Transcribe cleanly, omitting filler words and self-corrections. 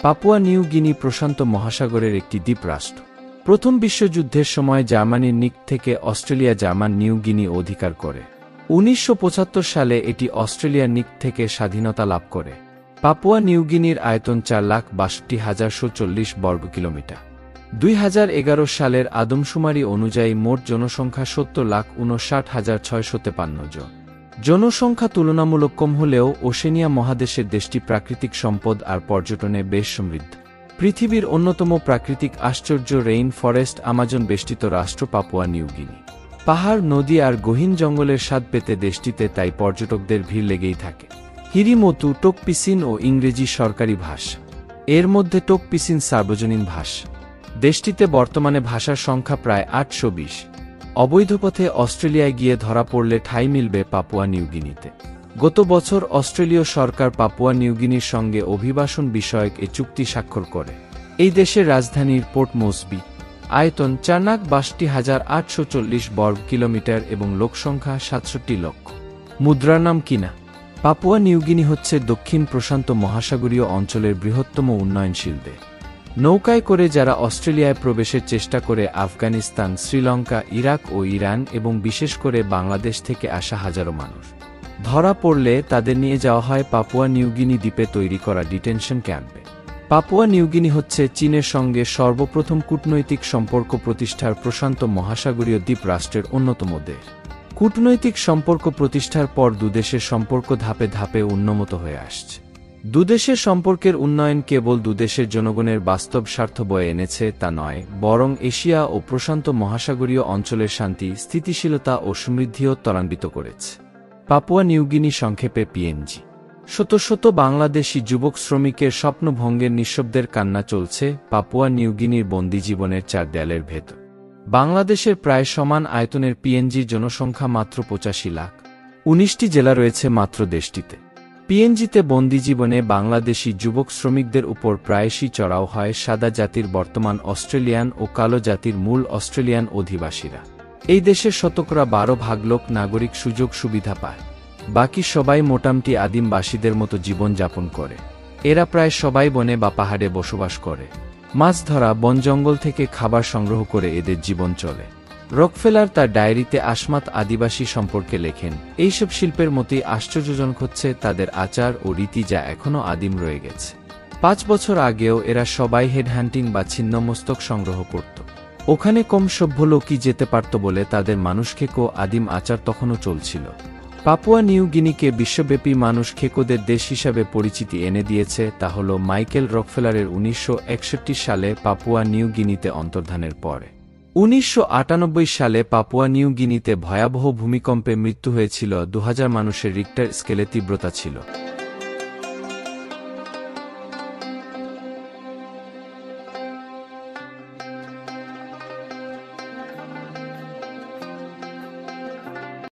Papua New Guinea প্রশান্ত মহাসাগরের একটি দ্বীপরাষ্ট্র। প্রথম বিশ্বযুদ্ধের সময় জার্মানির নিক থেকে অস্ট্রেলিয়া জার্মান নিউ গিনি অধিকার করে। ১৯৭৫ সালে এটি অস্ট্রেলিয়ার নিক থেকে স্বাধীনতা লাভ করে। পাপুয়া নিউ গিনির আয়তন ৪,৬২,১৪০ বর্গ কিলোমিটার। ২০১১ সালের আদমশুমারি অনুযায়ী মোট জনসংখ্যা ৭০,৫৯,৬৫৩ জন। জনসংখ্যা তুলনামূলক কম হলেও ওশেনিয়া মহাদেশের দেশটি প্রাকৃতিক সম্পদ আর পর্যটনে বেশ সমৃদ্ধ। পৃথিবীর অন্যতম প্রাকৃতিক আশ্চর্য রেইন ফরেস্ট আমাজন বেষ্টিত রাষ্ট্র পাপুয়া নিউ গিনি। পাহাড়, নদী আর গহীন জঙ্গলের স্বাদ পেতে দেশটিতে তাই পর্যটকদের ভিড় লেগেই থাকে। হিরিমোতু, টোকপিসিন ও ইংরেজি সরকারি ভাষা। এর মধ্যে টোকপিসিন সার্বজনীন ভাষা। দেশটিতে বর্তমানে ভাষার সংখ্যা প্রায় ৮২০। অবৈধ পথে অস্ট্রেলিয়ায় গিয়ে ধরা পড়লে ঠাঁই মিলবে পাপুয়া নিউ গিনিতে। গত বছর অস্ট্রেলীয় সরকার পাপুয়া নিউ গিনির সঙ্গে অভিবাসন বিষয়ক এ চুক্তি স্বাক্ষর করে। এই দেশের রাজধানীর পোর্ট মোসবি। আয়তন ৪,৬২,৮৪০ বর্গ কিলোমিটার এবং লোকসংখ্যা ৬৭ লক্ষ। মুদ্রার নাম কিনা। পাপুয়া নিউ গিনি হচ্ছে দক্ষিণ প্রশান্ত মহাসাগরীয় অঞ্চলের বৃহত্তম উন্নয়নশীল দেশ। নৌকায় করে যারা অস্ট্রেলিয়ায় প্রবেশের চেষ্টা করে আফগানিস্তান, শ্রীলঙ্কা, ইরাক ও ইরান এবং বিশেষ করে বাংলাদেশ থেকে আসা হাজারো মানুষ ধরা পড়লে তাদের নিয়ে যাওয়া হয় পাপুয়া নিউ গিনি দ্বীপে তৈরি করা ডিটেনশন ক্যাম্পে। পাপুয়া নিউ গিনি হচ্ছে চীনের সঙ্গে সর্বপ্রথম কূটনৈতিক সম্পর্ক প্রতিষ্ঠার প্রশান্ত মহাসাগরীয় দ্বীপ রাষ্ট্রের অন্যতম দেশ। কূটনৈতিক সম্পর্ক প্রতিষ্ঠার পর দুদেশের সম্পর্ক ধাপে ধাপে উন্নত হয়ে আসছে। দুদেশের সম্পর্কের উন্নয়ন কেবল দুদেশের জনগণের বাস্তব স্বার্থ বয়ে এনেছে তা নয়, বরং এশিয়া ও প্রশান্ত মহাসাগরীয় অঞ্চলের শান্তি, স্থিতিশীলতা ও সমৃদ্ধিও ত্বরান্বিত করেছে। পাপুয়া নিউ গিনি সংক্ষেপে পিএনজি। শত শত বাংলাদেশি যুবক শ্রমিকের স্বপ্নভঙ্গের নিঃশব্দের কান্না চলছে পাপুয়া নিউ গিনির বন্দি জীবনের চার দেয়ালের ভেতর। বাংলাদেশের প্রায় সমান আয়তনের পিএনজির জনসংখ্যা মাত্র ৮৫ লাখ। ১৯টি জেলা রয়েছে মাত্র দেশটিতে। পিএনজিতে বন্দি জীবনে বাংলাদেশি যুবক শ্রমিকদের উপর প্রায়শই চড়াও হয় সাদা জাতির বর্তমান অস্ট্রেলিয়ান ও কালো জাতির মূল অস্ট্রেলিয়ান অধিবাসীরা। এই দেশের শতকরা ১২ ভাগ লোক নাগরিক সুযোগ সুবিধা পায়। বাকি সবাই মোটামুটি আদিমবাসীদের মতো জীবন যাপন করে। এরা প্রায় সবাই বনে বা পাহাড়ে বসবাস করে। মাছ ধরা, বন জঙ্গল থেকে খাবার সংগ্রহ করে এদের জীবন চলে। রকফেলার তার ডায়েরিতে আসমাত আদিবাসী সম্পর্কে লেখেন, এইসব শিল্পের মতোই আশ্চর্যজনক হচ্ছে তাদের আচার ও রীতি যা এখনও আদিম রয়ে গেছে। ৫ বছর আগেও এরা সবাই হেডহান্টিং বা ছিন্নমস্তক সংগ্রহ করত। ওখানে কম সভ্য লোকই যেতে পারত বলে তাদের মানুষখেকো আদিম আচার তখনও চলছিল। পাপুয়া নিউ গিনিকে বিশ্বব্যাপী মানুষ খেকোদের দেশ হিসাবে পরিচিতি এনে দিয়েছে তা হল মাইকেল রকফেলারের ১৯৬১ সালে পাপুয়া নিউ গিনিতে অন্তর্ধানের পরে। ১৯৯৮ সালে পাপুয়া নিউ গিনিতে ভয়াবহ ভূমিকম্পে মৃত্যু হয়েছিল ২০০০ মানুষের। রিক্টার স্কেলে তীব্রতা ছিল